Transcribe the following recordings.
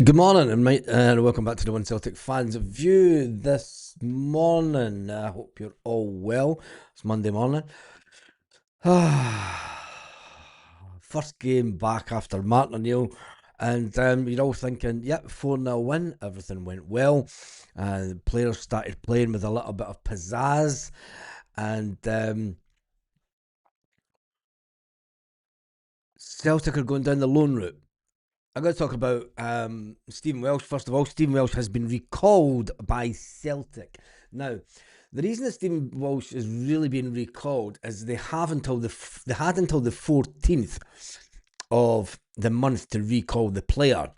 Good morning, and welcome back to the One Celtic Fans View this morning. I hope you're all well. It's Monday morning. First game back after Martin O'Neill, and you're all thinking, yep, 4-0 win, everything went well. The players started playing with a little bit of pizzazz, and Celtic are going down the loan route. I'm going to talk about Stephen Welsh. First of all, Stephen Welsh has been recalled by Celtic. Now, the reason that Stephen Welsh is really being recalled is they had until the 14th of the month to recall the player.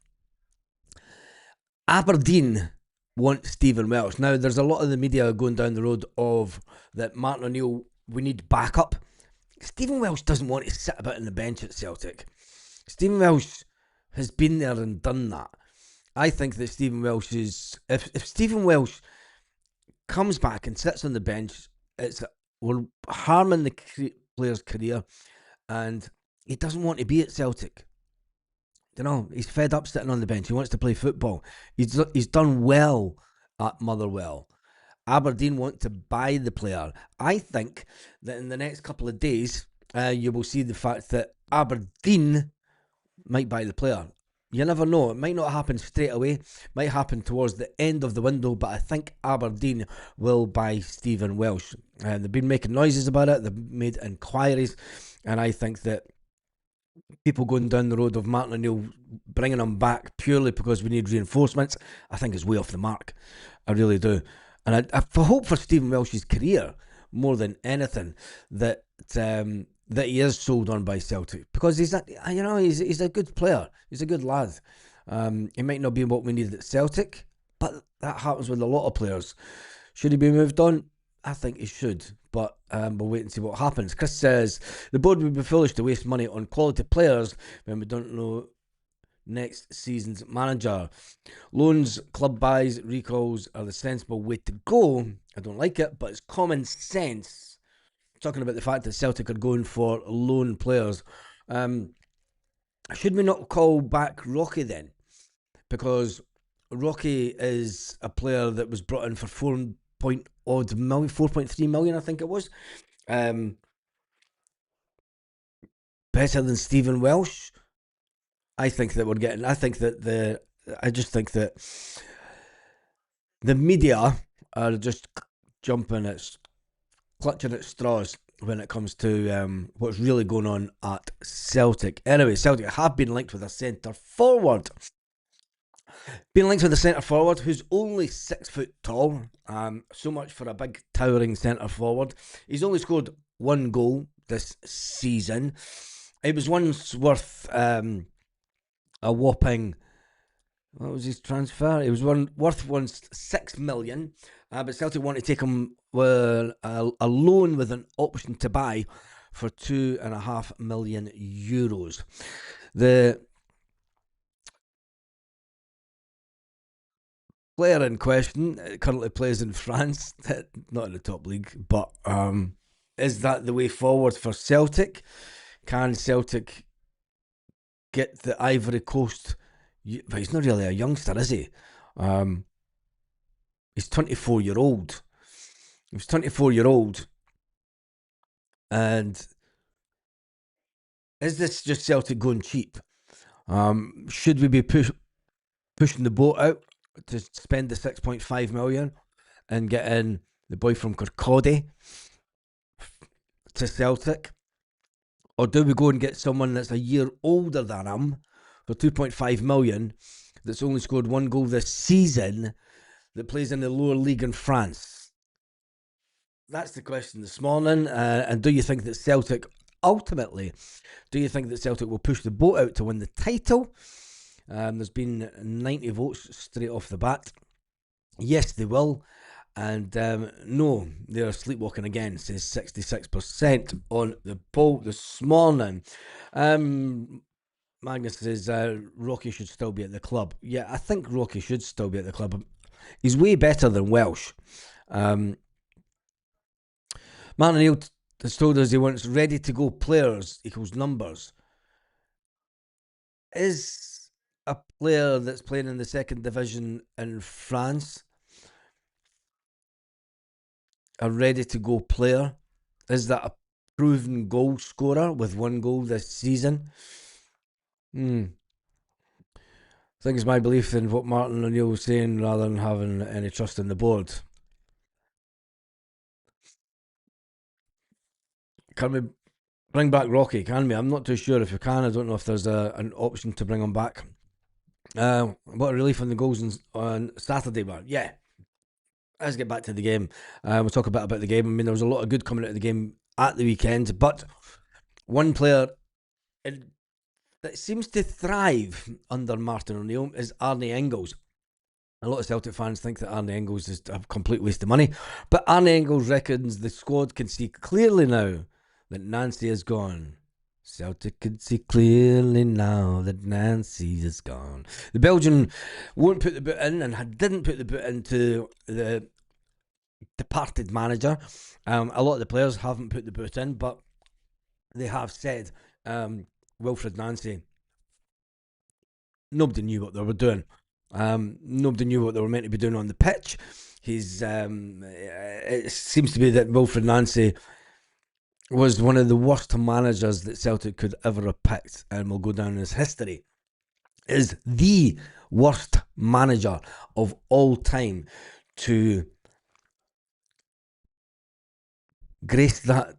Aberdeen want Stephen Welsh. Now, there's a lot of the media going down the road of that Martin O'Neill, we need backup. Stephen Welsh doesn't want to sit about on the bench at Celtic. Stephen Welsh has been there and done that. I think that Stephen Welsh is. If Stephen Welsh comes back and sits on the bench, we're harming the player's career, and he doesn't want to be at Celtic. You know, he's fed up sitting on the bench. He wants to play football. He's done well at Motherwell. Aberdeen want to buy the player. I think that in the next couple of days, you will see the fact that Aberdeen might buy the player. You never know. It might not happen straight away. It might happen towards the end of the window, but I think Aberdeen will buy Stephen Welsh. They've been making noises about it. They've made inquiries, and I think that people going down the road of Martin O'Neill bringing him back purely because we need reinforcements, I think is way off the mark. I really do. And I hope for Stephen Welsh's career more than anything that that he is sold on by Celtic, because he's a good player. He's a good lad. He might not be what we need at Celtic, but that happens with a lot of players. Should he be moved on? I think he should, but we'll wait and see what happens. Chris says the board would be foolish to waste money on quality players when we don't know next season's manager. Loans, club buys, recalls are the sensible way to go. I don't like it, but it's common sense. Talking about the fact that Celtic are going for loan players. Should we not call back Rocky then? Because Rocky is a player that was brought in for 4.3 million, I think it was. Better than Stephen Welsh. I think that we're getting. I just think that the media are just jumping at, clutching at straws when it comes to what's really going on at Celtic. Anyway, Celtic have been linked with a centre forward. Been linked with a centre forward who's only 6 foot tall. So much for a big towering centre forward. He's only scored one goal this season. It was once worth a whopping. What was his transfer? It was worth once 6 million, but Celtic want to take him with a loan with an option to buy for €2.5 million. The player in question currently plays in France, not in the top league, but is that the way forward for Celtic? Can Celtic get the Ivory Coast? But he's not really a youngster, is he? He's 24-year-old. He was 24-year-old. And is this just Celtic going cheap? Should we be pushing the boat out to spend the 6.5 million and get in the boy from Kirkcaldy to Celtic? Or do we go and get someone that's a year older than him for 2.5 million that's only scored one goal this season, that plays in the lower league in France? That's the question this morning. And do you think that Celtic ultimately, do you think that Celtic will push the boat out to win the title? There's been 90 votes straight off the bat. Yes, they will. And no, they're sleepwalking again, says 66% on the poll this morning. Magnus says Rocky should still be at the club. Yeah, I think Rocky should still be at the club. He's way better than Welsh. Martin O'Neill has told us he wants ready to go players equals numbers. Is a player that's playing in the second division in France, a ready-to-go player? Is that a proven goal scorer with 1 goal this season? I think it's my belief in what Martin O'Neill was saying rather than having any trust in the board. Can we bring back Rocky? Can we? I'm not too sure if we can. I don't know if there's an option to bring him back. What a relief on the goals on Saturday, but yeah. Let's get back to the game. We'll talk a bit about the game. I mean, there was a lot of good coming out of the game at the weekend, but one player that seems to thrive under Martin O'Neill is Arne Engels. A lot of Celtic fans think that Arne Engels is a complete waste of money, but Arne Engels reckons the squad can see clearly now that Nancy is gone. Celtic can see clearly now that Nancy is gone. The Belgian won't put the boot in and didn't put the boot into the departed manager. A lot of the players haven't put the boot in, but they have said Wilfred Nancy, nobody knew what they were doing. Nobody knew what they were meant to be doing on the pitch. It seems to be that Wilfred Nancy was one of the worst managers that Celtic could ever have picked, and will go down as history. Is the worst manager of all time to grace that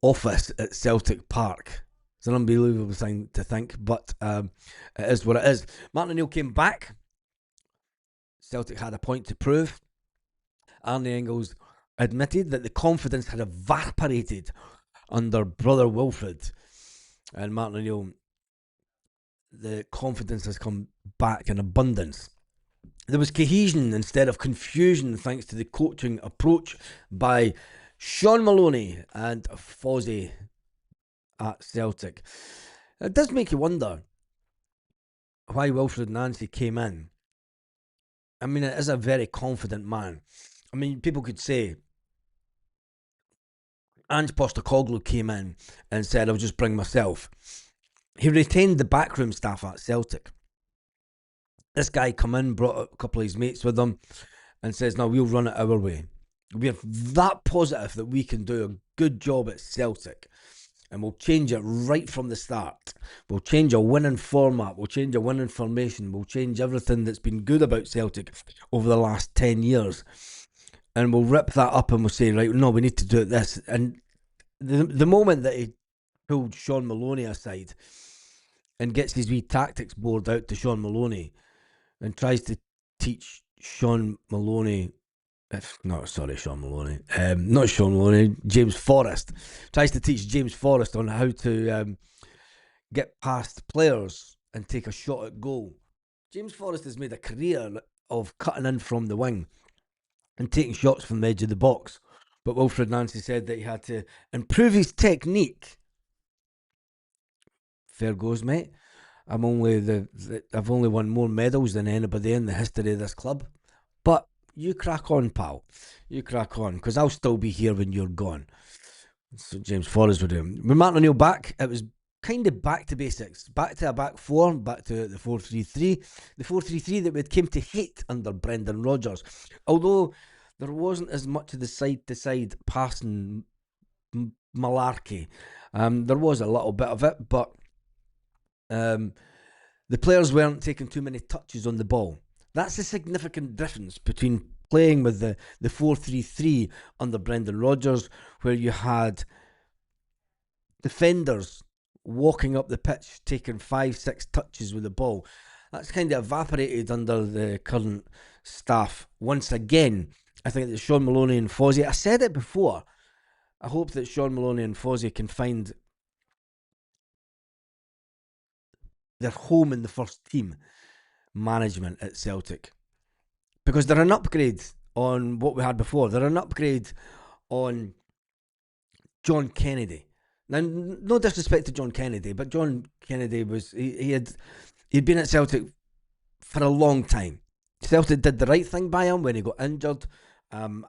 office at Celtic Park. It's an unbelievable thing to think, but it is what it is. Martin O'Neill came back. Celtic had a point to prove. Arne Engels admitted that the confidence had evaporated under brother Wilfred, and Martin O'Neill, the confidence has come back in abundance. There was cohesion instead of confusion thanks to the coaching approach by Sean Maloney and Fozzie at Celtic. It does make you wonder why Wilfred Nancy came in. I mean, it is a very confident man. I mean, people could say Ange Postecoglou came in and said, I'll just bring myself. He retained the backroom staff at Celtic. This guy come in, brought a couple of his mates with him, and says, no, we'll run it our way. We're that positive that we can do a good job at Celtic, and we'll change it right from the start. We'll change a winning format, we'll change a winning formation, we'll change everything that's been good about Celtic over the last 10 years. And we'll rip that up and we'll say, right, no, we need to do it this. And the moment that he pulled Sean Maloney aside and gets his wee tactics board out to Sean Maloney and tries to teach Sean Maloney, not Sean Maloney, not Sean Maloney, James Forrest, tries to teach James Forrest on how to get past players and take a shot at goal. James Forrest has made a career of cutting in from the wing and taking shots from the edge of the box. But Wilfred Nancy said that he had to improve his technique. Fair goes, mate. I've only won more medals than anybody in the history of this club. But you crack on, pal. You crack on, because I'll still be here when you're gone. That's what James Forrest would do. With Martin O'Neill back, it was kind of back to basics. Back to a back four, back to the 4-3-3. The 4-3-3 that we came to hate under Brendan Rodgers. Although there wasn't as much of the side-to-side passing malarkey. There was a little bit of it, but the players weren't taking too many touches on the ball. That's a significant difference between playing with the 4-3-3 under Brendan Rodgers, where you had defenders walking up the pitch, taking 5-6 touches with the ball. That's kind of evaporated under the current staff once again. I think that Sean Maloney and Fozzie, I said it before, I hope that Sean Maloney and Fozzie can find their home in the first team management at Celtic, because they're an upgrade on what we had before. They're an upgrade on John Kennedy. Now, no disrespect to John Kennedy, but John Kennedy was he'd been at Celtic for a long time. Celtic did the right thing by him when he got injured.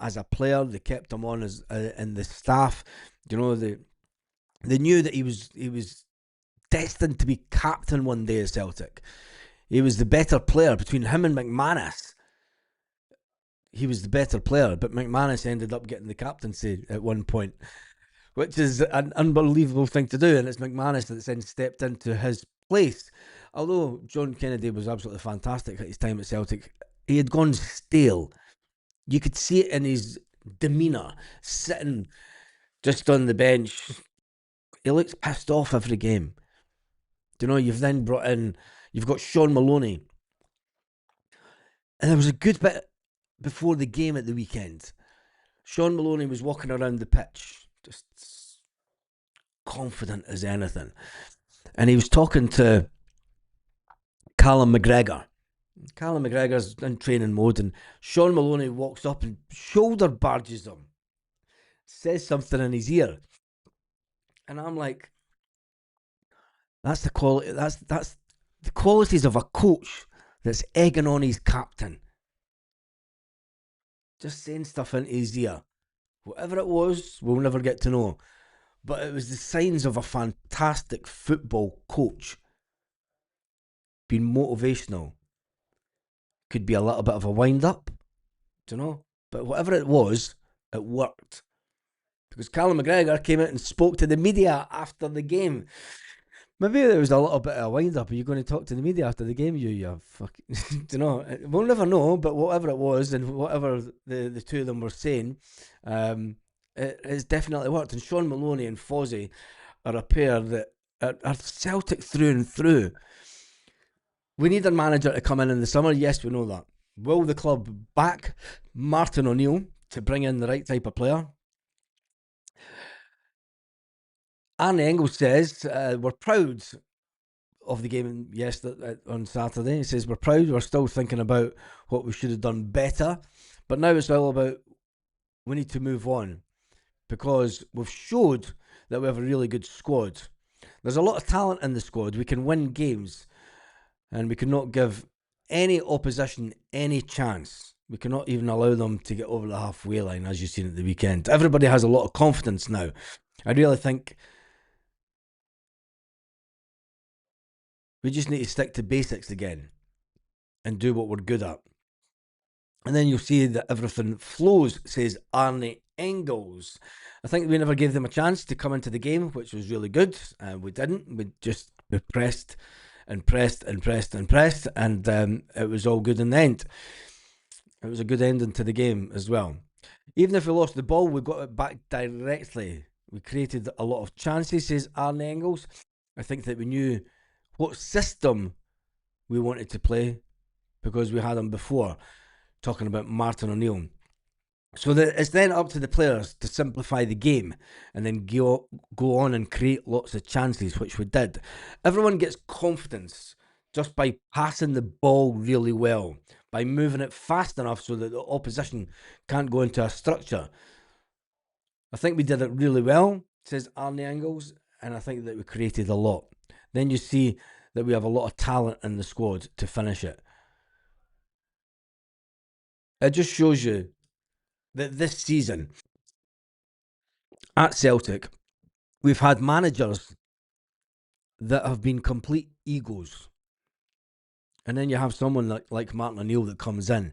As a player, they kept him on as in the staff. You know, they knew that he was destined to be captain one day at Celtic. He was the better player between him and McManus. He was the better player, but McManus ended up getting the captaincy at one point, which is an unbelievable thing to do. And it's McManus that then stepped into his place. Although John Kennedy was absolutely fantastic at his time at Celtic, he had gone stale. You could see it in his demeanour, sitting just on the bench. He looks pissed off every game. You've then brought in, you've got Sean Maloney. And there was a good bit before the game at the weekend. Sean Maloney was walking around the pitch, just confident as anything. And he was talking to Callum McGregor. Callum McGregor's in training mode, and Sean Maloney walks up and shoulder barges him, says something in his ear. And I'm like, that's the quality. That's the qualities of a coach that's egging on his captain. Just saying stuff into his ear. Whatever it was, we'll never get to know. But it was the signs of a fantastic football coach. Being motivational. Could be a little bit of a wind up. But whatever it was, it worked. Because Callum McGregor came out and spoke to the media after the game. Maybe there was a little bit of a wind up. Are you going to talk to the media after the game? You fucking, we'll never know. But whatever it was, and whatever the two of them were saying, it's definitely worked. And Sean Maloney and Fozzie are a pair that are Celtic through and through. We need a manager to come in the summer. Yes, we know that. Will the club back Martin O'Neill to bring in the right type of player? Arne Engels says, we're proud of the game yesterday on Saturday. He says, we're proud. We're still thinking about what we should have done better. But now it's all about we need to move on because we've showed that we have a really good squad. There's a lot of talent in the squad. We can win games and we cannot give any opposition any chance. We cannot even allow them to get over the halfway line, as you've seen at the weekend. Everybody has a lot of confidence now. I really think we just need to stick to basics again and do what we're good at. And then you'll see that everything flows, says Arne Engels. I think we never gave them a chance to come into the game, which was really good. We didn't. We pressed and pressed and pressed and pressed, and it was all good in the end. It was a good ending to the game as well. Even if we lost the ball, we got it back directly. We created a lot of chances, says Arne Engels. I think that we knew what system we wanted to play because we had him before, talking about Martin O'Neill. So it's then up to the players to simplify the game and then go on and create lots of chances, which we did. Everyone gets confidence just by passing the ball really well, by moving it fast enough so that the opposition can't go into a structure. I think we did it really well, says Arne Engels, and I think that we created a lot. Then you see that we have a lot of talent in the squad to finish it. It just shows you that this season at Celtic, we've had managers that have been complete egos. And then you have someone like Martin O'Neill that comes in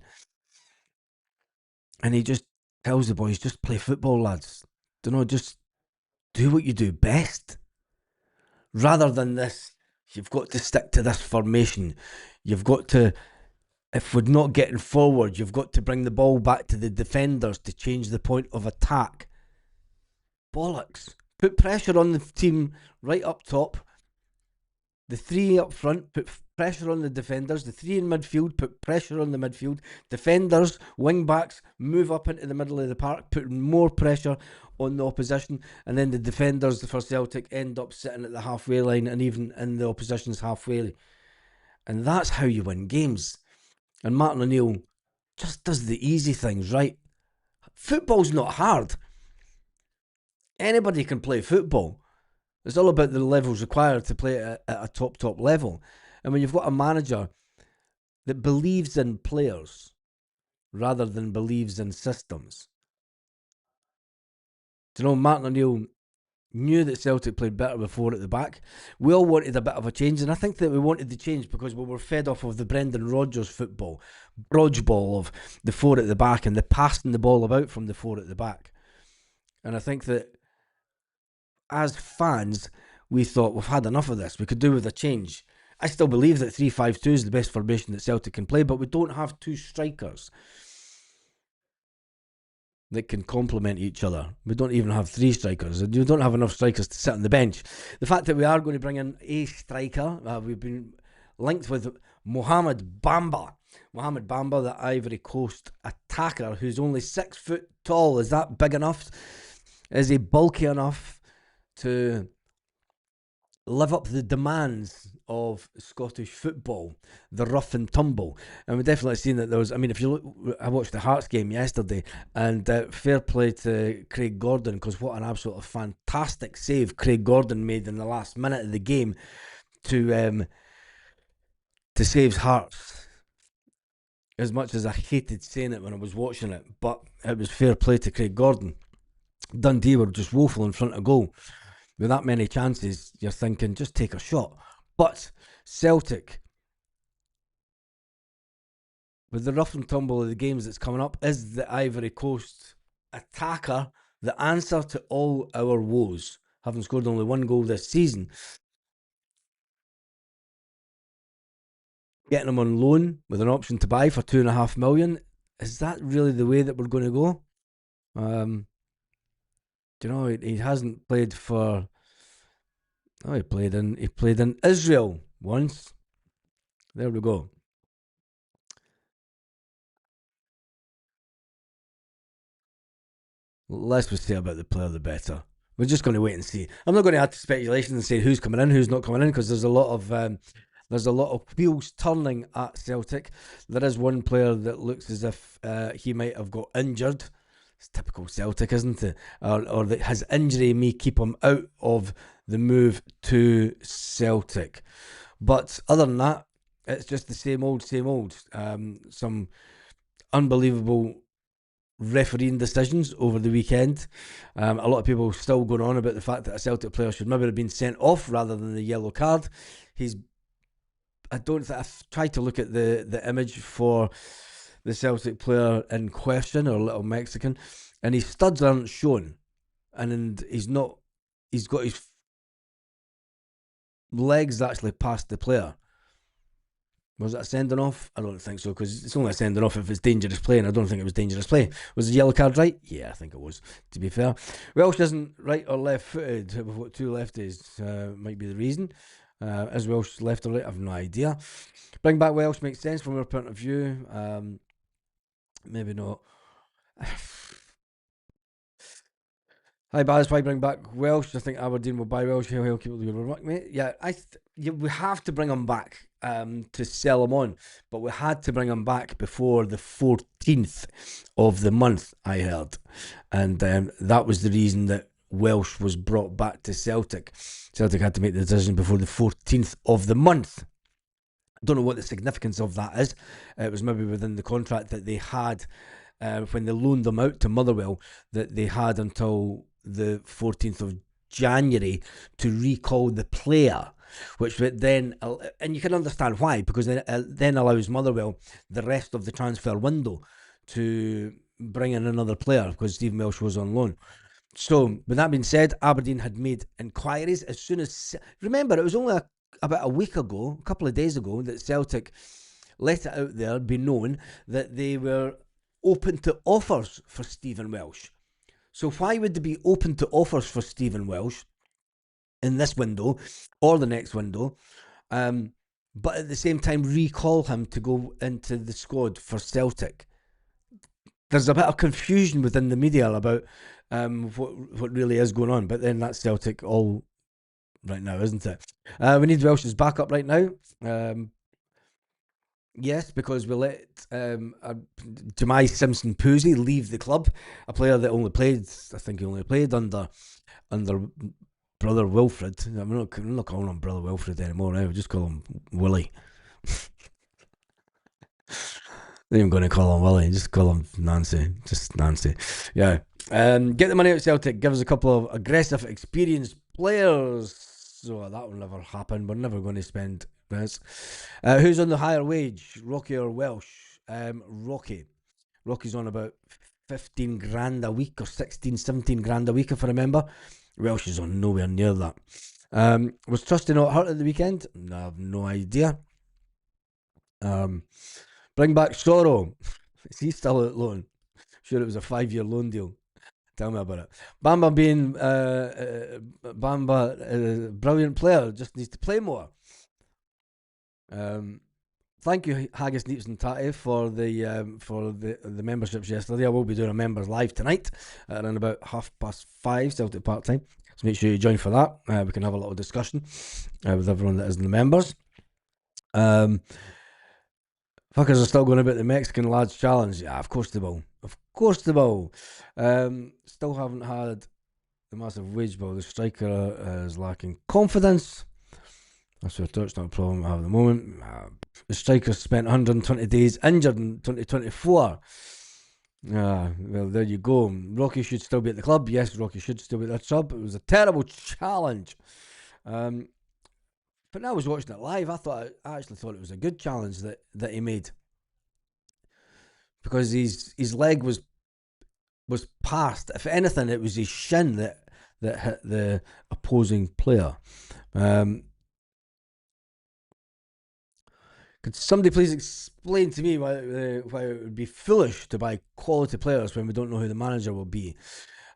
and he just tells the boys, just play football, lads. Just do what you do best. Rather than this, you've got to stick to this formation. You've got to, if we're not getting forward, you've got to bring the ball back to the defenders to change the point of attack. Bollocks. Put pressure on the team right up top. The three up front put pressure on the defenders. The three in midfield put pressure on the midfield. Defenders, wing backs, move up into the middle of the park, putting more pressure on the opposition. And then the defenders for Celtic end up sitting at the halfway line and even in the opposition's halfway. And that's how you win games. And Martin O'Neill just does the easy things right. Football's not hard. Anybody can play football. It's all about the levels required to play at a top level. And when you've got a manager that believes in players rather than believes in systems. Martin O'Neill knew that Celtic played better before at the back. We all wanted a bit of a change, and I think that we wanted the change because we were fed off of the Brendan Rodgers football, ball of the four at the back and the passing the ball about from the four at the back. And I think that as fans, we thought we've had enough of this. We could do with a change. I still believe that 3-5-2 is the best formation that Celtic can play, but we don't have two strikers that can complement each other. We don't even have three strikers. You don't have enough strikers to sit on the bench. The fact that we are going to bring in a striker, we've been linked with Mohamed Bamba. Mohamed Bamba, the Ivory Coast attacker, who's only 6 foot tall. Is that big enough? Is he bulky enough to live up to the demands of Scottish football, the rough and tumble? And we've definitely seen that there was, I mean, if you look, I watched the Hearts game yesterday, and fair play to Craig Gordon, because what an absolutely fantastic save Craig Gordon made in the last minute of the game to save Hearts. As much as I hated saying it when I was watching it, but it was fair play to Craig Gordon. Dundee were just woeful in front of goal. With that many chances, you're thinking, just take a shot. But Celtic, with the rough and tumble of the games that's coming up, is the Ivory Coast attacker the answer to all our woes? Having scored only 1 goal this season, getting him on loan with an option to buy for $2.5 million, is that really the way that we're going to go? You know, he hasn't played for. Oh, he played in Israel once. There we go. Less we say about the player, the better. We're just going to wait and see. I'm not going to add to speculation and say who's coming in, who's not coming in, because there's a lot of wheels turning at Celtic. There is one player that looks as if he might have got injured. It's typical Celtic, isn't it? Or that his injury may keep him out of the move to Celtic. But other than that, it's just the same old, same old. Some unbelievable refereeing decisions over the weekend. A lot of people still going on about the fact that a Celtic player should maybe have been sent off rather than the yellow card. I've tried to look at the image for the Celtic player in question, or little Mexican, and his studs aren't shown, and he's got his legs actually past the player. Was it a sending off? I don't think so, because it's only a sending off if it's dangerous play, and I don't think it was dangerous play. Was the yellow card right? Yeah, I think it was, to be fair. Welsh isn't right or left footed. We've got two lefties, might be the reason. Is Welsh left or right? I've no idea. Bring back Welsh makes sense from our point of view. Maybe not. Hi, Baz. Why bring back Welsh? I think Aberdeen will buy Welsh. He'll keep it with mate. Yeah, we have to bring him back to sell him on, but we had to him back before the 14th of the month, I heard, and that was the reason that Welsh was brought back to Celtic. Celtic had to make the decision before the 14th of the month. I don't know what the significance of that is. It was maybe within the contract that they had when they loaned them out to Motherwell, that they had until the 14th of January to recall the player, which would then, and you can understand why, because it then allows Motherwell the rest of the transfer window to bring in another player, because Stephen Welsh was on loan. So, with that being said, Aberdeen had made inquiries as soon as, remember, it was only about a week ago, a couple of days ago, that Celtic let it out there be known that they were open to offers for Stephen Welsh. So why would they be open to offers for Stephen Welsh in this window or the next window, but at the same time recall him to go into the squad for Celtic? There's a bit of confusion within the media about what really is going on, but then that's Celtic all right now, isn't it? We need Welsh's backup right now. Yes, because we let Jemai Simpson-Pusey leave the club, a player that only played, I think he only played under Brother Wilfred. I'm not calling him Brother Wilfred anymore now, I'll just call him Willie. I'm not even going to call him Willie, just call him Nancy. Just Nancy. Yeah. Get the money out, Celtic. Give us a couple of aggressive, experienced players. So that will never happen. We're never going to spend this. Who's on the higher wage, Rocky or Welsh? Rocky. Rocky's on about 15 grand a week or 16, 17 grand a week, if I remember. Welsh is on nowhere near that. Was Trusty not hurt at the weekend? No, I have no idea. Bring back Soro. Is he still at loan? Sure, it was a 5-year loan deal. Tell me about it. Bamba being brilliant player, just needs to play more. Thank you, Haggis, Neeps, and Tatty for the memberships yesterday. I will be doing a members live tonight at around about 5:30 Celtic Park time. So make sure you join for that. We can have a little discussion with everyone that is in the members. Fuckers are still going about the Mexican lads challenge. Yeah, of course they will. Of course they will. Still haven't had the massive wage bill. The striker is lacking confidence. That's your touch, not a problem I have at the moment. The striker spent 120 days injured in 2024. Well, there you go. Rocky should still be at the club. Yes, Rocky should still be at the club. It was a terrible challenge. But now I was watching it live, I actually thought it was a good challenge that he made. Because his leg was past. If anything, it was his shin that hit the opposing player. Could somebody please explain to me why it would be foolish to buy quality players when we don't know who the manager will be?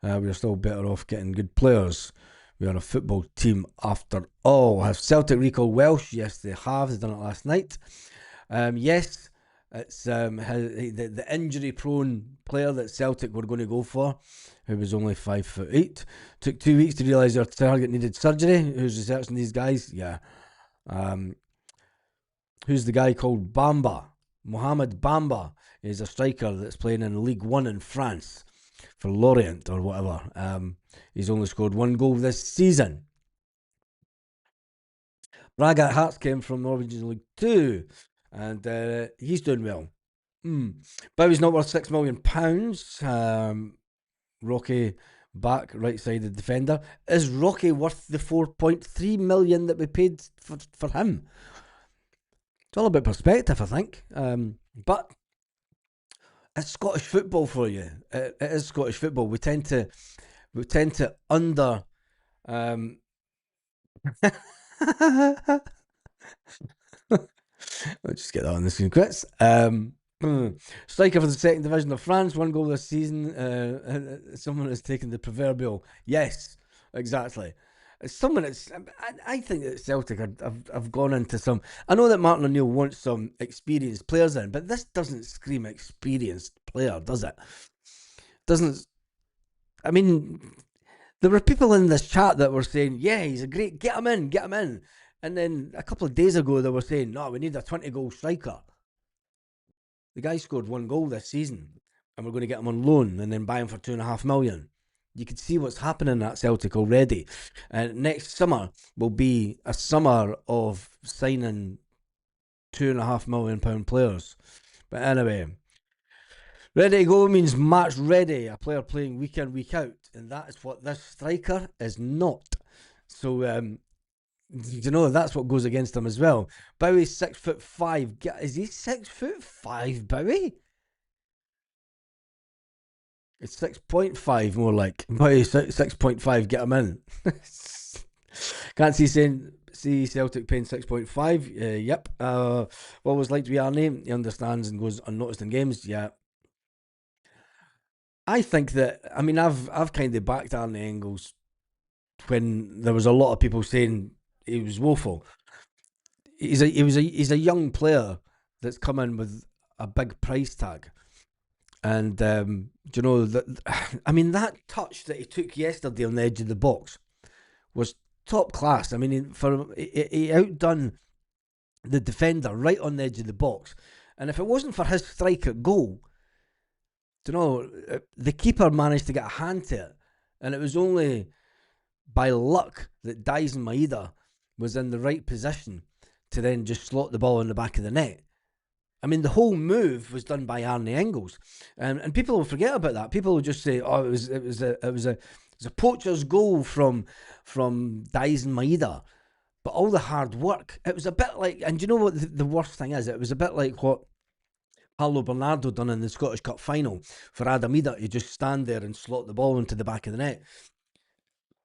We're still better off getting good players. We are a football team after all. Have Celtic recalled Welsh? Yes, they have. They've done it last night. Yes, it's the injury-prone player that Celtic were going to go for, who was only 5'8". Took 2 weeks to realise their target needed surgery. Who's researching these guys? Yeah. Who's the guy called Bamba? Mohamed Bamba is a striker that's playing in League One in France for Lorient or whatever. He's only scored 1 goal this season. Braga Hearts came from Norwegian League 2, and he's doing well. Bowie's not worth £6 million. Rocky back, right-sided defender. Is Rocky worth the 4.3 million that we paid for him? It's all about perspective, I think. But it's Scottish football for you. It is Scottish football. We tend to under. I'll just get that on the screen, Chris. Striker for the second division of France, 1 goal this season. Someone has taken the proverbial yes, exactly. Someone that's, I think that Celtic have gone into some. I know that Martin O'Neill wants some experienced players in, but this doesn't scream experienced player, does it? Doesn't. I mean, there were people in this chat that were saying, "Yeah, he's a great. Get him in." And then a couple of days ago, they were saying, "No, we need a 20-goal striker." The guy scored 1 goal this season, and we're going to get him on loan and then buy him for £2.5 million. You can see what's happening at Celtic already. And next summer will be a summer of signing £2.5 million players. But anyway, ready to go means match ready. A player playing week in, week out. And that is what this striker is not. So, you know, that's what goes against him as well. Bowie's 6'5". Is he 6'5", Bowie? It's 6.5 more like. Bowie 6.5, get him in. Can't see Celtic paying 6.5. Yep. What was like to be Arne? He understands and goes unnoticed in games. Yeah. I think that, I mean, I've kind of backed Arne Engels when there was a lot of people saying he was woeful. He's a young player that's come in with a big price tag. And you know that? I mean, that touch that he took yesterday on the edge of the box was top class. I mean, he outdone the defender right on the edge of the box. And if it wasn't for his strike at goal, you know, the keeper managed to get a hand to it, and it was only by luck that Dyson Maeda was in the right position to then just slot the ball in the back of the net. I mean, the whole move was done by Arne Engels, and people will forget about that. People will just say, "Oh, it was a poacher's goal from Dyson Maeda." But all the hard work, it was a bit like, and you know what the worst thing is? It was a bit like what Paulo Bernardo done in the Scottish Cup final for Adamida. You just stand there and slot the ball into the back of the net.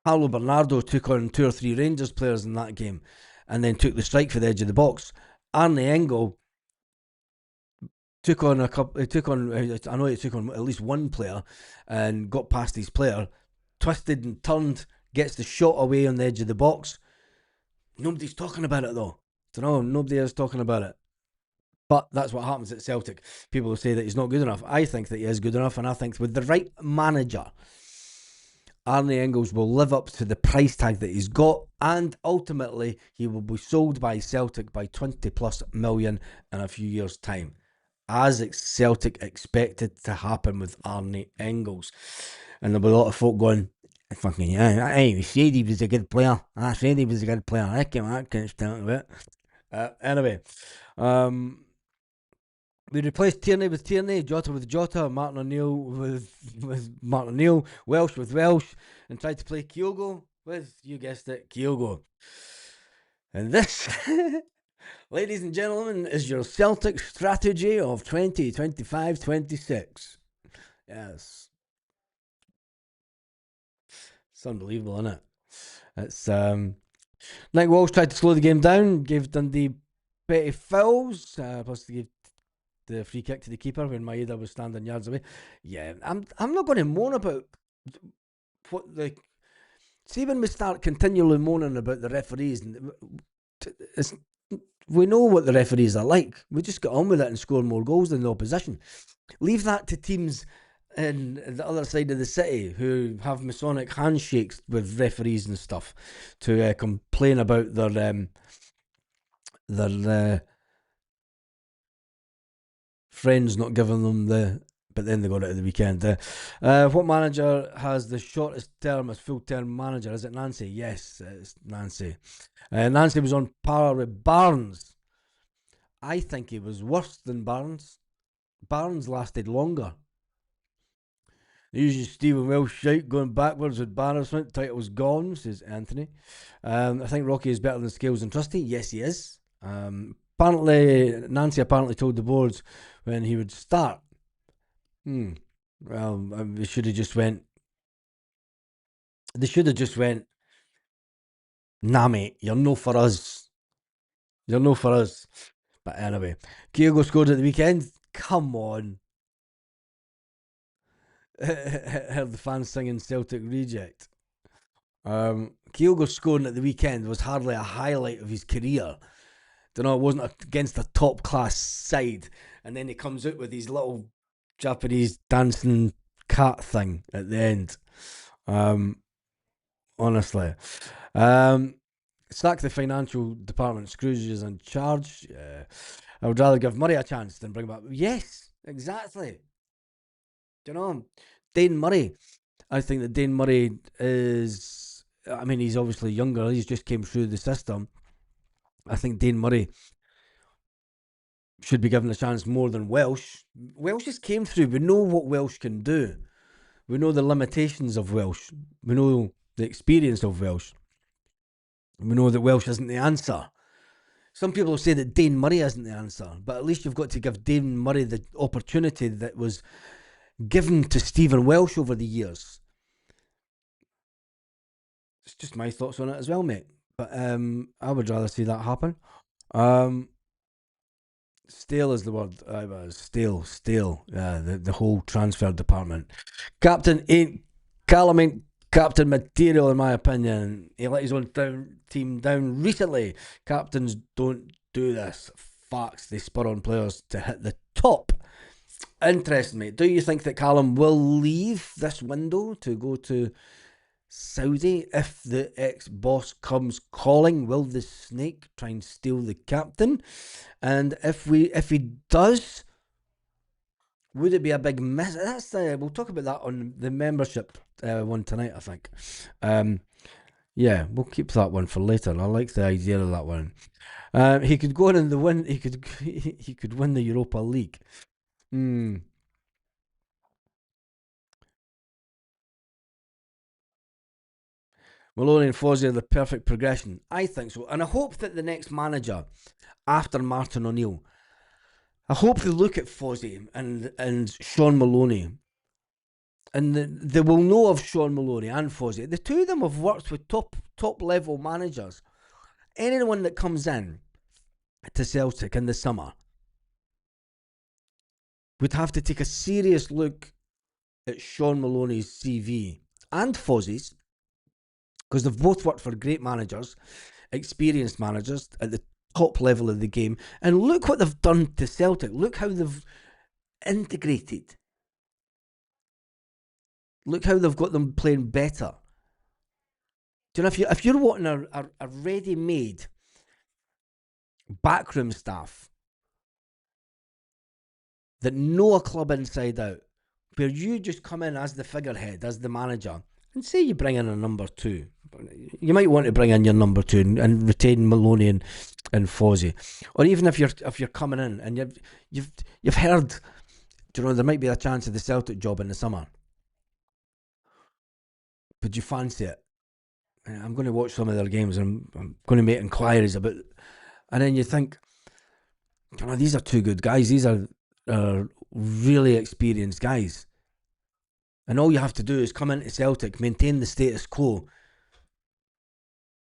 Paulo Bernardo took on 2 or 3 Rangers players in that game, and then took the strike for the edge of the box. Arne Engel took on a couple. He took on. I know he took on at least one player, and got past his player, twisted and turned, gets the shot away on the edge of the box. Nobody's talking about it though. Don't know. Nobody is talking about it. But that's what happens at Celtic. People will say that he's not good enough. I think that he is good enough, and I think with the right manager, Arne Engels will live up to the price tag that he's got, and ultimately he will be sold by Celtic by 20 plus million in a few years' time, as Celtic expected to happen with Arne Engels. And there'll be a lot of folk going, fucking yeah, I said he was a good player. I said he was a good player. I can't stand it. Anyway, we replaced Tierney with Tierney, Jota with Jota, Martin O'Neill with Martin O'Neill, Welsh with Welsh, and tried to play Kyogo with, you guessed it, Kyogo. And this, ladies and gentlemen, is your Celtic strategy of 2025-26. Yes. It's unbelievable, isn't it? It's Nick Walsh tried to slow the game down, gave Dundee petty fouls, plus they gave the free kick to the keeper when Maeda was standing yards away. Yeah, I'm not going to moan about what the. See, when we start continually moaning about the referees, it's, we know what the referees are like. We just get on with it and score more goals than the opposition. Leave that to teams in the other side of the city who have Masonic handshakes with referees and stuff to complain about their friends not giving them the. But then they got it at the weekend. What manager has the shortest term as full-term manager? Is it Nancy? Yes, it's Nancy. Nancy was on par with Barnes. I think he was worse than Barnes. Barnes lasted longer. Usually Stephen Welsh shite going backwards with embarrassment. Title's gone, says Anthony. I think Rocky is better than Scales and Trusty. Yes, he is. Nancy apparently told the boards when he would start. Well, they should have just went. They should have just went. Nah, mate, you're no for us. You're no for us. But anyway, Kyogo scored at the weekend. Come on. Heard the fans singing Celtic Reject. Kyogo scoring at the weekend was hardly a highlight of his career. Don't know, it wasn't against a top class side, and then he comes out with his little Japanese dancing cat thing at the end. Honestly, sack the financial department. Scrooge is in charge. I would rather give Murray a chance than bring him back. Yes, exactly. Do you know, Dane Murray? I think that Dane Murray is. I mean, he's obviously younger. He's just came through the system. I think Dane Murray should be given a chance more than Welsh. Welsh just came through. We know what Welsh can do. We know the limitations of Welsh. We know the experience of Welsh. We know that Welsh isn't the answer. Some people say that Dane Murray isn't the answer, but at least you've got to give Dane Murray the opportunity that was given to Stephen Welsh over the years. It's just my thoughts on it as well, mate. But I would rather see that happen. Stale is the word. Stale. Yeah, the whole transfer department. Captain ain't Callum ain't captain material in my opinion. He let his own team down recently. Captains don't do this. Facts. They spur on players to hit the top. Interesting, mate. Do you think that Callum will leave this window to go to Saudi if the ex-boss comes calling? Will the snake try and steal the captain? And if he does, would it be a big miss? We'll talk about that on the membership one tonight, I think. Yeah, we'll keep that one for later. I like the idea of that one. He could go on in the win. He could he could win the Europa League. Hmm. Maloney and Fozzie are the perfect progression. I think so, and I hope that the next manager after Martin O'Neill, I hope they look at Fozzie and Sean Maloney, and they will know of Sean Maloney and Fozzie. The two of them have worked with top level managers. Anyone that comes in to Celtic in the summer would have to take a serious look at Sean Maloney's CV and Fozzie's, because they've both worked for great managers, experienced managers at the top level of the game. And look what they've done to Celtic. Look how they've integrated. Look how they've got them playing better. Do you know, if you're wanting a ready-made backroom staff that know a club inside out, where you just come in as the figurehead, as the manager, and say you bring in a number two. You might want to bring in your number two and retain Maloney and Fozzie, or even if you're coming in and you've heard, do you know, there might be a chance of the Celtic job in the summer. Would you fancy it? I'm going to watch some of their games and I'm going to make inquiries about. And then you think, you know, these are two good guys. These are really experienced guys. And all you have to do is come into Celtic, maintain the status quo,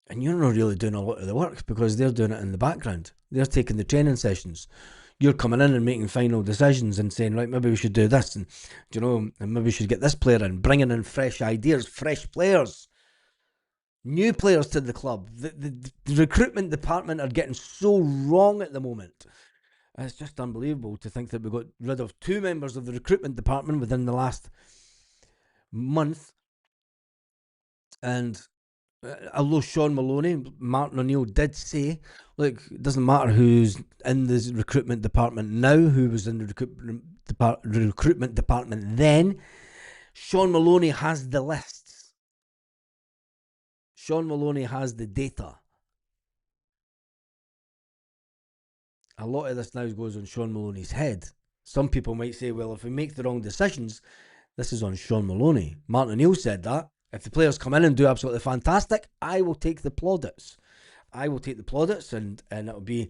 and you're not really doing a lot of the work because they're doing it in the background. They're taking the training sessions. You're coming in and making final decisions and saying, right, maybe we should do this, and you know, and maybe we should get this player in, bringing in fresh ideas, fresh players, new players to the club. The recruitment department are getting so wrong at the moment. It's just unbelievable to think that we got rid of two members of the recruitment department within the last month. And although Sean Maloney, Martin O'Neill did say, look, it doesn't matter who's in the recruitment department now, who was in the recruitment department then. Sean Maloney has the lists. Sean Maloney has the data. A lot of this now goes on Sean Maloney's head. Some people might say, well, if we make the wrong decisions, this is on Sean Maloney. Martin O'Neill said that. If the players come in and do absolutely fantastic, I will take the plaudits. I will take the plaudits, and it'll be,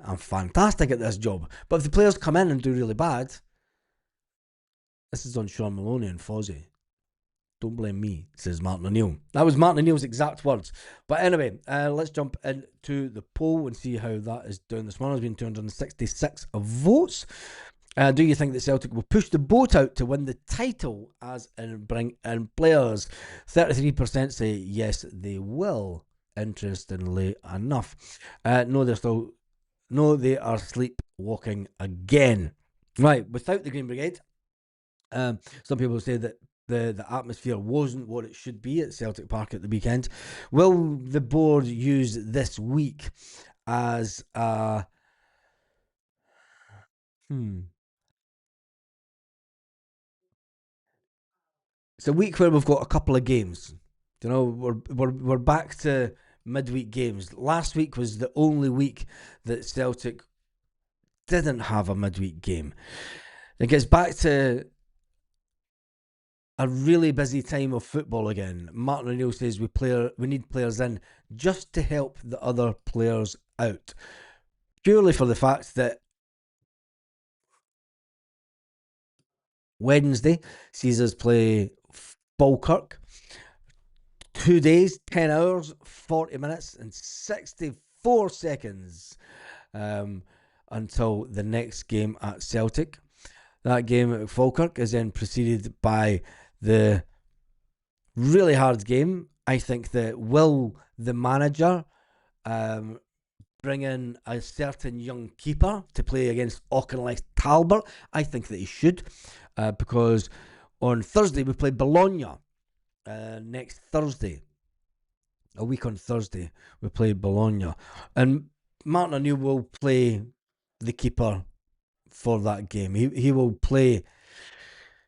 I'm fantastic at this job. But if the players come in and do really bad, this is on Sean Maloney and Fozzie. Don't blame me, says Martin O'Neill. That was Martin O'Neill's exact words. But anyway, let's jump into the poll and see how that is doing this morning. There's been 266 votes. Do you think that Celtic will push the boat out to win the title as and bring in players? 33% say yes, they will. Interestingly enough, no, they are sleepwalking again. Right, without the Green Brigade, some people say that the atmosphere wasn't what it should be at Celtic Park at the weekend. Will the board use this week as a It's a week where we've got a couple of games. You know, we're back to midweek games. Last week was the only week that Celtic didn't have a midweek game. It gets back to a really busy time of football again. Martin O'Neill says we need players in just to help the other players out. Purely for the fact that Wednesday sees us play Falkirk. 2 days, 10 hours, 40 minutes, and 64 seconds until the next game at Celtic. That game at Falkirk is then preceded by the really hard game. I think that will the manager bring in a certain young keeper to play against Auchinleck Talbot? I think that he should, because on Thursday we play Bologna. Next Thursday, a week on Thursday, we play Bologna, and Martin O'Neill will play the keeper for that game. He will play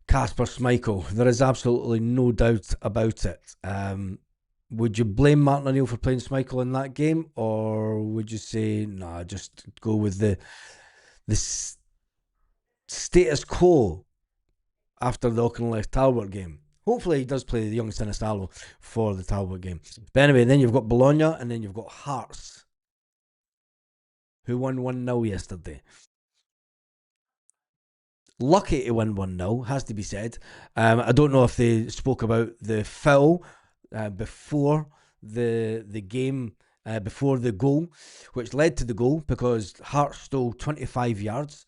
Kasper Schmeichel. There is absolutely no doubt about it. Would you blame Martin O'Neill for playing Schmeichel in that game, or would you say, nah, just go with the status quo after the Auchinleck Talbot game? Hopefully, he does play the young Sinisalo for the Talbot game. But anyway, then you've got Bologna, and then you've got Hearts, who won 1-0 yesterday. Lucky to win 1-0, has to be said. I don't know if they spoke about the foul before the game, before the goal, which led to the goal because Hearts stole 25 yards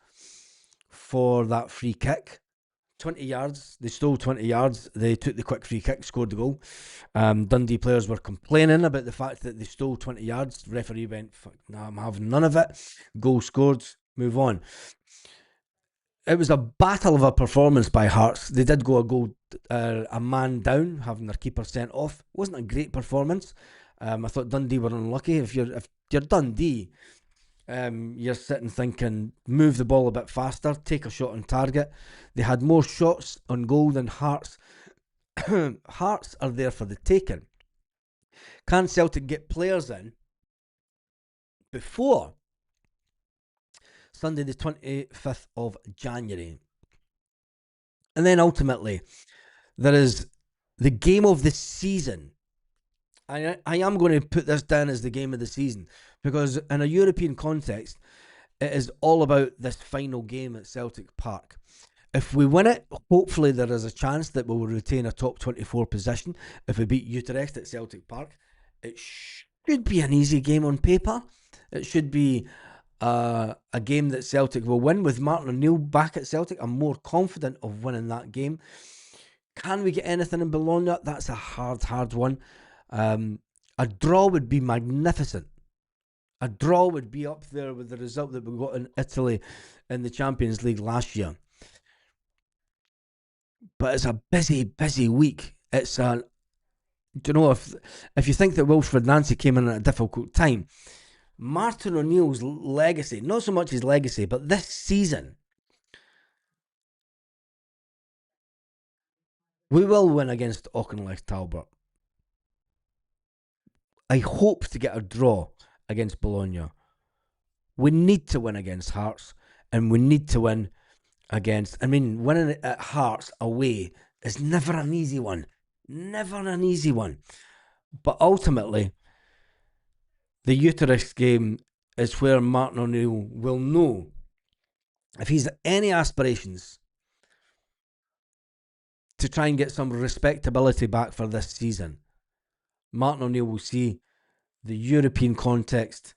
for that free kick. 20 yards. They stole 20 yards. They took the quick free kick, scored the goal. Dundee players were complaining about the fact that they stole 20 yards. The referee went, fuck, nah, I'm having none of it. Goal scored, move on. It was a battle of a performance by Hearts. They did go a man down, having their keeper sent off. Wasn't a great performance. I thought Dundee were unlucky. If you're Dundee, you're sitting thinking, move the ball a bit faster, take a shot on target. They had more shots on goal than Hearts. Hearts are there for the taking. Can Celtic get players in before Sunday the 25th of January? And then ultimately, there is the game of the season. I am going to put this down as the game of the season because in a European context, it is all about this final game at Celtic Park. If we win it, hopefully there is a chance that we will retain a top 24 position. If we beat Utrecht at Celtic Park, it should be an easy game on paper. It should be a game that Celtic will win. With Martin O'Neill back at Celtic, I'm more confident of winning that game. Can we get anything in Bologna? That's a hard one. A draw would be magnificent. A draw would be up there with the result that we got in Italy in the Champions League last year. But it's a busy week. It's a, do you know, if you think that Wilfred Nancy came in at a difficult time, Martin O'Neill's legacy, not so much his legacy, but this season, we will win against Auchinleck Talbot. I hope to get a draw against Bologna. We need to win against Hearts, and we need to win against, winning at Hearts away is never an easy one. Never an easy one. But ultimately, the Utrecht game is where Martin O'Neill will know if he's any aspirations to try and get some respectability back for this season. Martin O'Neill will see the European context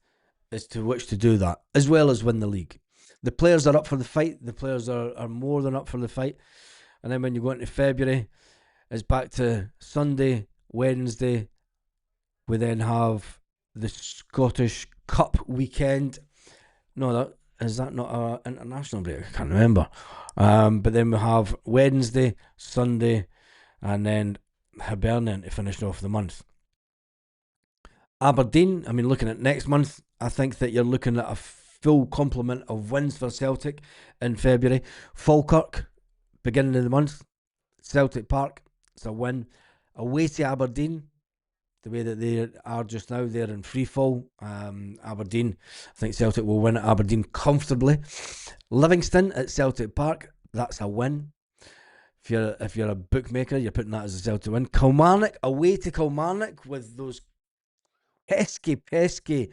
as to which to do that, as well as win the league. The players are up for the fight. The players are more than up for the fight. And then when you go into February, it's back to Sunday, Wednesday. We then have the Scottish Cup weekend. No, is that not an international break? I can't remember. But then we have Wednesday, Sunday, and then Hibernian to finish off the month. Aberdeen, looking at next month, I think that you're looking at a full complement of wins for Celtic in February. Falkirk, beginning of the month. Celtic Park, it's a win. Away to Aberdeen, the way that they are just now, they're in free fall. Aberdeen, I think Celtic will win at Aberdeen comfortably. Livingston at Celtic Park, that's a win. If you're a bookmaker, you're putting that as a Celtic win. Kilmarnock, away to Kilmarnock with those pesky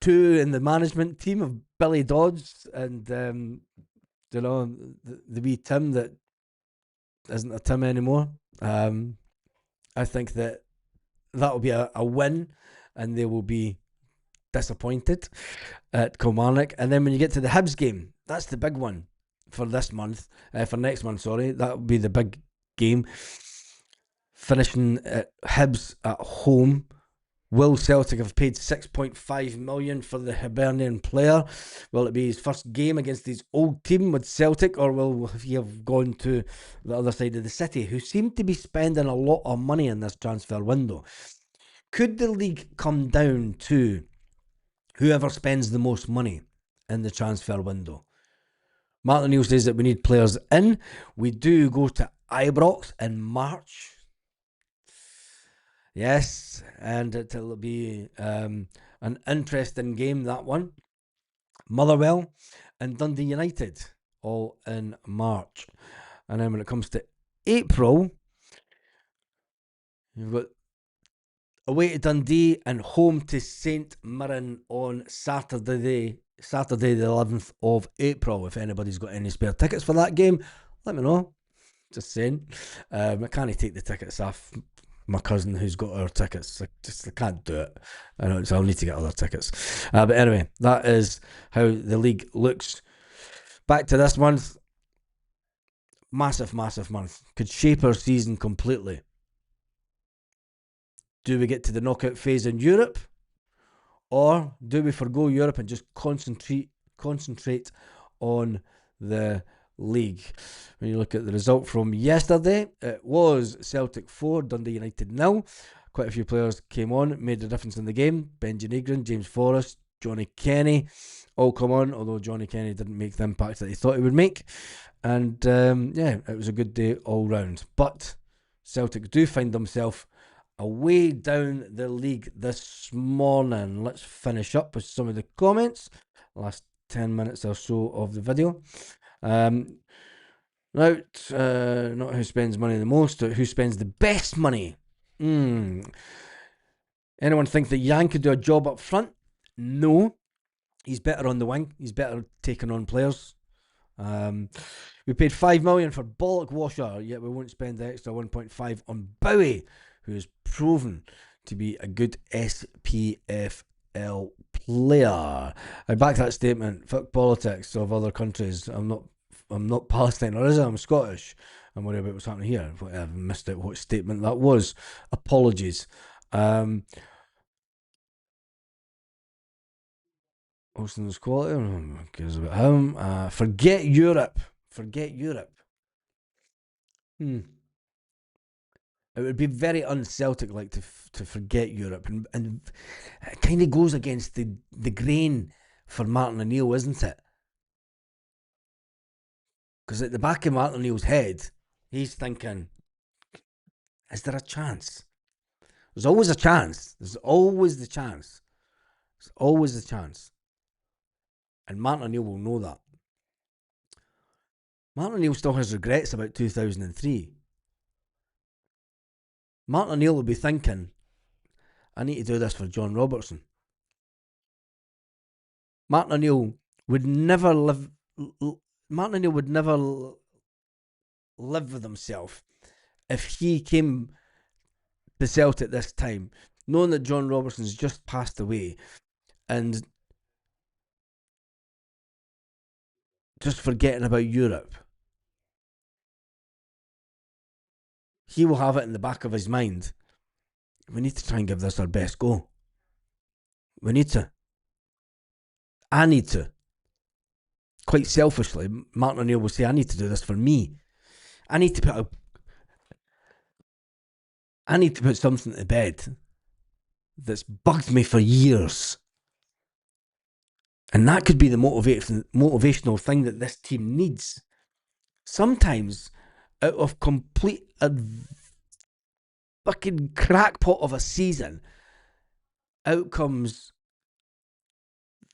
two in the management team of Billy Dodds and the wee Tim that isn't a Tim anymore. I think that will be a win, and they will be disappointed at Kilmarnock. And then when you get to the Hibs game, that's the big one for this month, for next month. Sorry, that will be the big game. Finishing at Hibs at home. Will Celtic have paid $6.5 million for the Hibernian player? Will it be his first game against his old team with Celtic, or will he have gone to the other side of the city, who seem to be spending a lot of money in this transfer window? Could the league come down to whoever spends the most money in the transfer window? Martin O'Neill says that we need players in. We do go to Ibrox in March. Yes, and it'll be an interesting game, that one. Motherwell and Dundee United, all in March. And then when it comes to April, you've got away to Dundee and home to St Mirren on Saturday the 11th of April. If anybody's got any spare tickets for that game, let me know. Just saying. I can't take the tickets off my cousin who's got our tickets. I can't do it. I know, so I'll need to get other tickets. But anyway, that is how the league looks. Back to this month. Massive, massive month. Could shape our season completely. Do we get to the knockout phase in Europe? Or do we forgo Europe and just concentrate on the league? When you look at the result from yesterday, it was Celtic 4, Dundee United 0. Quite a few players came on, made a difference in the game. Benji Negron, James Forrest, Johnny Kenny all come on, although Johnny Kenny didn't make the impact that he thought he would make. And yeah, it was a good day all round. But Celtic do find themselves away down the league this morning. Let's finish up with some of the comments. Last 10 minutes or so of the video. Not who spends money the most, but who spends the best money. Anyone think that Jan could do a job up front? No. He's better on the wing. He's better taking on players. We paid $5 million for Bollock Washer, yet we won't spend the extra 1.5 on Bowie, who has proven to be a good SPFL player. I back that statement. Fuck politics of other countries. I'm not Palestine, or is it? I'm Scottish. I'm worried about what's happening here. I've missed out what statement that was. Apologies. Austin's quality. Who cares about him? Forget Europe. Forget Europe. It would be very un-Celtic like to forget Europe, and it kind of goes against the grain for Martin O'Neill, isn't it? Because at the back of Martin O'Neill's head, he's thinking, is there a chance? There's always a chance. There's always the chance. There's always the chance. And Martin O'Neill will know that. Martin O'Neill still has regrets about 2003. Martin O'Neill will be thinking, I need to do this for John Robertson. Martin O'Neill would never live with himself if he came to Celtic this time, knowing that John Robertson's just passed away, and just forgetting about Europe. He will have it in the back of his mind. We need to try and give this our best go. We need to. I need to. Quite selfishly, Martin O'Neill will say, I need to do this for me. I need to put something to bed that's bugged me for years. And that could be the motivational thing that this team needs. Sometimes, out of complete fucking crackpot of a season, outcomes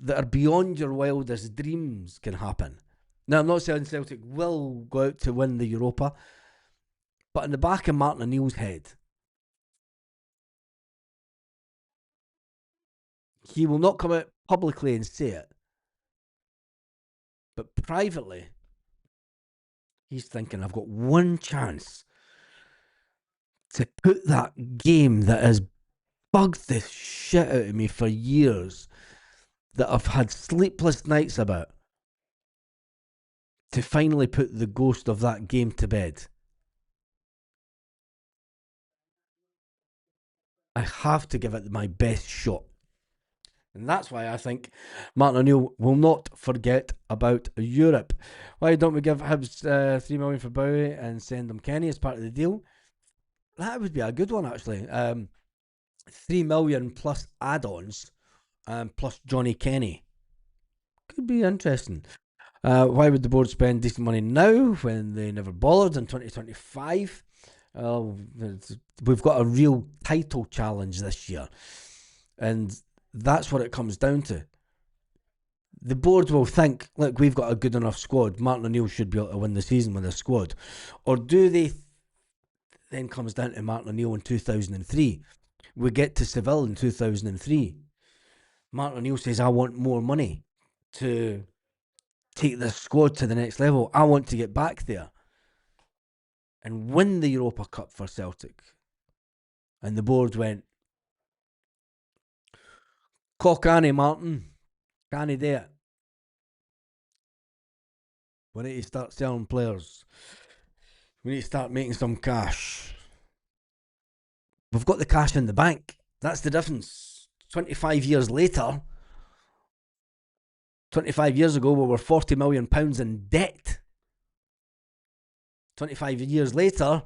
that are beyond your wildest dreams can happen. Now, I'm not saying Celtic will go out to win the Europa, but in the back of Martin O'Neill's head, he will not come out publicly and say it, but privately, he's thinking, I've got one chance to put that game that has bugged the shit out of me for years, that I've had sleepless nights about, to finally put the ghost of that game to bed. I have to give it my best shot. And that's why I think Martin O'Neill will not forget about Europe. Why don't we give Hibs $3 million for Bowie and send them Kenny as part of the deal? That would be a good one, actually. $3 million plus add-ons, plus Johnny Kenny. Could be interesting. Why would the board spend decent money now when they never bothered in 2025? We've got a real title challenge this year. And that's what it comes down to. The board will think, look, we've got a good enough squad. Martin O'Neill should be able to win the season with a squad. Or do they then comes down to Martin O'Neill in 2003. We get to Seville in 2003. Martin O'Neill says, I want more money to take this squad to the next level. I want to get back there and win the Europa Cup for Celtic. And the board went, cock Annie, Martin. Can he do it? We need to start selling players. We need to start making some cash. We've got the cash in the bank. That's the difference. 25 years later, 25 years ago, we were £40 million in debt. 25 years later,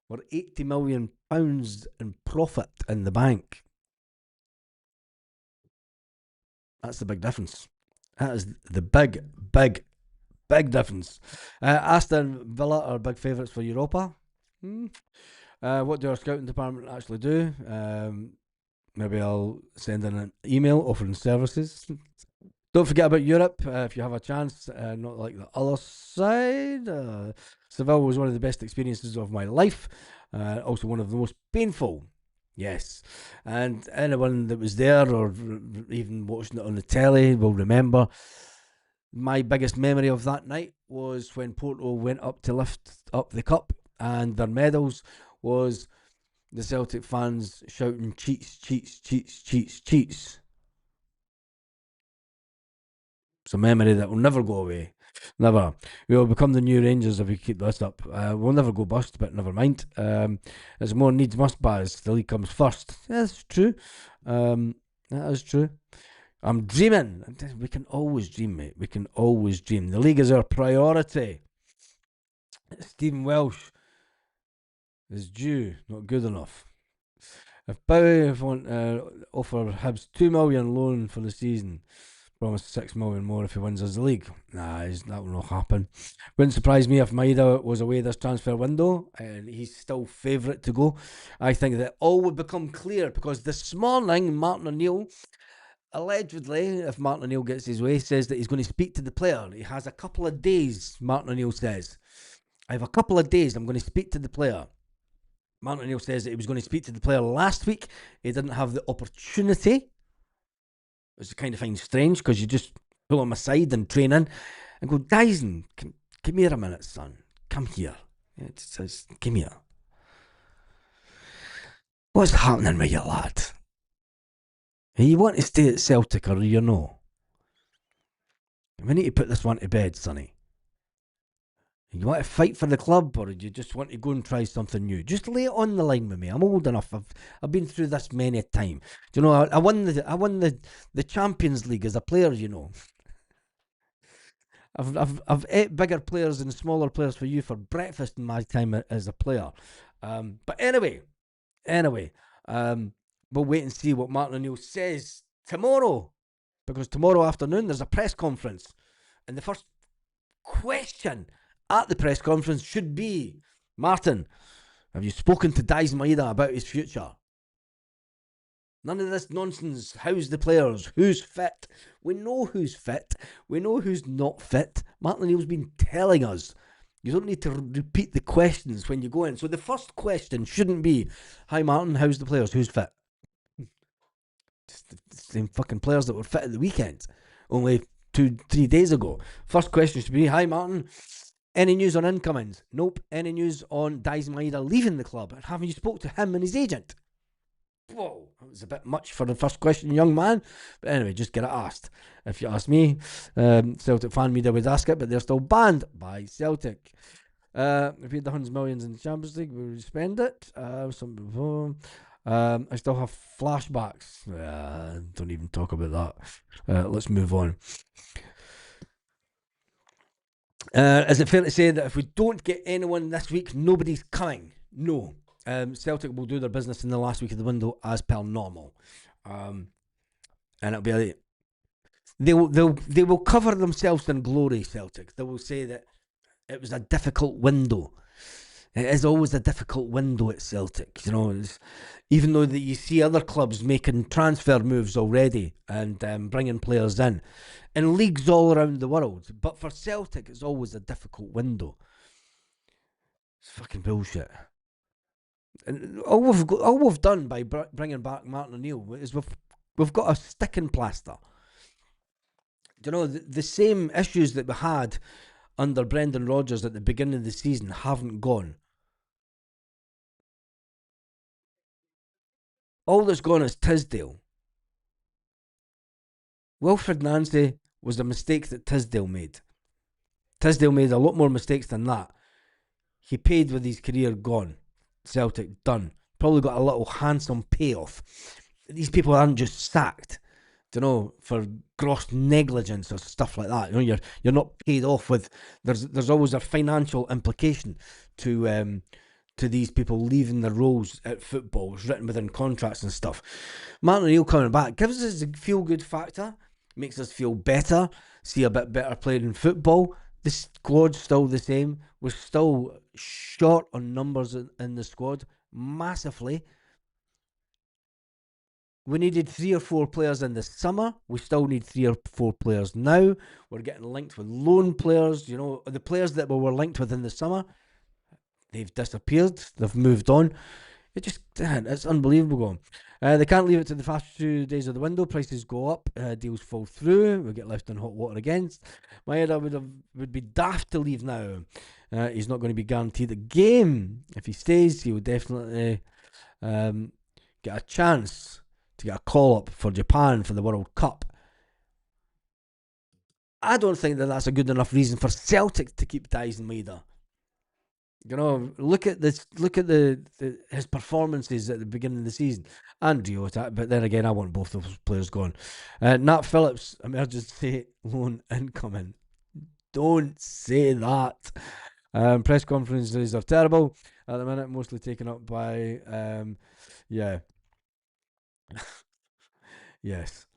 we're £80 million in profit in the bank. That's the big difference. That is the big difference. Aston Villa are big favourites for Europa. What do our scouting department actually do? Maybe I'll send in an email offering services. Don't forget about Europe if you have a chance. Not like the other side. Seville was one of the best experiences of my life. Also one of the most painful. Yes. And anyone that was there or even watching it on the telly will remember my biggest memory of that night was when Porto went up to lift up the cup and their medals was the Celtic fans shouting cheats, cheats, cheats, cheats, cheats. It's a memory that will never go away. Never. We will become the new Rangers if we keep this up. We'll never go bust, but never mind. It's more needs must buys. The league comes first. Yeah, that's true. That is true. I'm dreaming. We can always dream, mate. We can always dream. The league is our priority. Stephen Welsh is due. Not good enough. If Bowie want offer Hibs $2 million loan for the season, promise $6 million more if he wins us the league. Nah, that will not happen. Wouldn't surprise me if Maeda was away this transfer window and he's still favourite to go. I think that all would become clear because this morning Martin O'Neill, allegedly, if Martin O'Neill gets his way, says that he's going to speak to the player. He has a couple of days, Martin O'Neill says. I have a couple of days, I'm going to speak to the player. Martin O'Neill says that he was going to speak to the player last week. He didn't have the opportunity. Which I kind of find strange because you just pull him aside in training and go, Dyson, come here a minute, son. Come here. It says, come here. What's happening with you, lad? You want to stay at Celtic or you know? We need to put this one to bed, sonny. You want to fight for the club or do you just want to go and try something new? Just lay it on the line with me. I'm old enough. I've been through this many a time. Do you know, I won the Champions League as a player, you know. I've ate bigger players and smaller players for you for breakfast in my time as a player. But anyway, we'll wait and see what Martin O'Neill says tomorrow. Because tomorrow afternoon there's a press conference. And the first question at the press conference should be, Martin, have you spoken to Daizen Maeda about his future? None of this nonsense. How's the players? Who's fit? We know who's fit. We know who's not fit. Martin O'Neill's been telling us. You don't need to repeat the questions when you go in. So the first question shouldn't be, hi Martin, how's the players? Who's fit? Just the same fucking players that were fit at the weekend. Only 2-3 days ago. First question should be, hi Martin, any news on incomings? Nope. Any news on Daizen Maeda leaving the club? And haven't you spoke to him and his agent? Whoa, that was a bit much for the first question, young man. But anyway, just get it asked. If you ask me, Celtic fan media would ask it, but they're still banned by Celtic. If we had the hundreds of millions in the Champions League, we would spend it. I still have flashbacks. Don't even talk about that. Let's move on. Is it fair to say that if we don't get anyone this week, nobody's coming? No. Celtic will do their business in the last week of the window as per normal. And it'll be they will cover themselves in glory, Celtic. They will say that it was a difficult window. It is always a difficult window at Celtic, even though that you see other clubs making transfer moves already and bringing players in leagues all around the world. But for Celtic, it's always a difficult window. It's fucking bullshit. And all we've done by bringing back Martin O'Neill is we've got a sticking plaster. The same issues that we had under Brendan Rodgers at the beginning of the season haven't gone. All that's gone is Tisdale. Wilfred Nancy was a mistake that Tisdale made. Tisdale made a lot more mistakes than that. He paid with his career gone. Celtic done. Probably got a little handsome payoff. These people aren't just sacked, for gross negligence or stuff like that. You're not paid off with. There's always a financial implication to these people leaving their roles at football. It's written within contracts and stuff. Martin O'Neill coming back gives us a feel good factor, makes us feel better, see a bit better playing in football. The squad's still the same. We're still short on numbers in the squad massively. We needed 3 or 4 players in the summer. We still need 3 or 4 players now. We're getting linked with loan players. The players that we were linked with in the summer, they've disappeared. They've moved on. It's unbelievable. They can't leave it to the fast 2 days of the window. Prices go up. Deals fall through. We get left in hot water again. Maeda would be daft to leave now. He's not going to be guaranteed a game. If he stays, he will definitely get a chance to get a call up for Japan for the World Cup. I don't think that that's a good enough reason for Celtic to keep Daizen Maeda. Look at this. Look at his performances at the beginning of the season, and Diota. But then again, I want both those players gone. Nat Phillips, emergency loan incoming. Don't say that. Press conferences are terrible at the minute, mostly taken up by, yeah. Yes,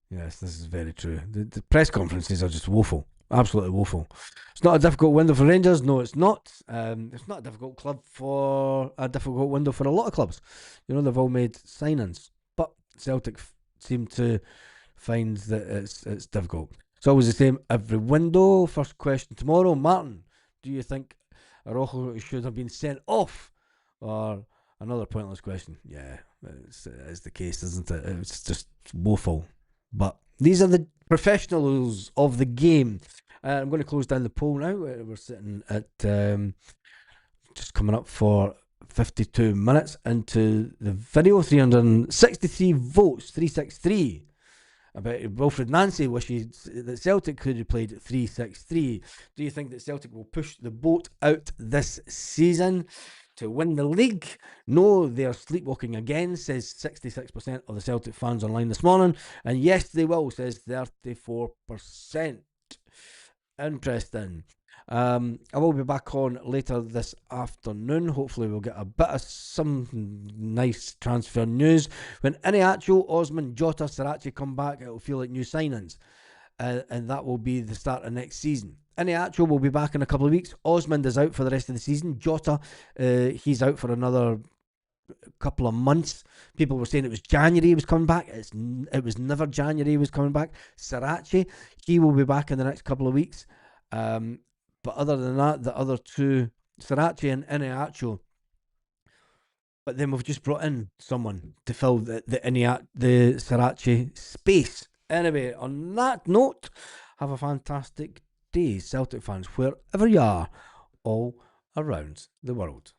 this is very true. The press conferences are just woeful. Absolutely woeful. It's not a difficult window for Rangers. No, it's not. It's not a difficult window for a lot of clubs. They've all made signings, but Celtic seem to find that it's difficult. It's always the same every window. First question tomorrow, Martin. Do you think Arojo should have been sent off, or another pointless question? Yeah, it's the case, isn't it? It's just woeful. But these are the professionals of the game. I'm going to close down the poll now. We're sitting at just coming up for 52 minutes into the video. 363 votes, 363. About Wilfred Nancy wishes that Celtic could have played 3-6-3. Do you think that Celtic will push the boat out this season to win the league? No, they are sleepwalking again, says 66% of the Celtic fans online this morning. And yes, they will, says 34%. Interesting. I will be back on later this afternoon. Hopefully we'll get a bit of some nice transfer news. When Iheanacho, Osman, Jota, Sarachi come back, it will feel like new signings. And that will be the start of next season. Iheanacho will be back in a couple of weeks. Osmond is out for the rest of the season. Jota, he's out for another couple of months. People were saying it was January he was coming back. It was never January he was coming back. Sarachi, he will be back in the next couple of weeks. But other than that, the other two, Sarachi and Iheanacho. But then we've just brought in someone to fill the Sarachi space. Anyway, on that note, have a fantastic day, Celtic fans, wherever you are, all around the world.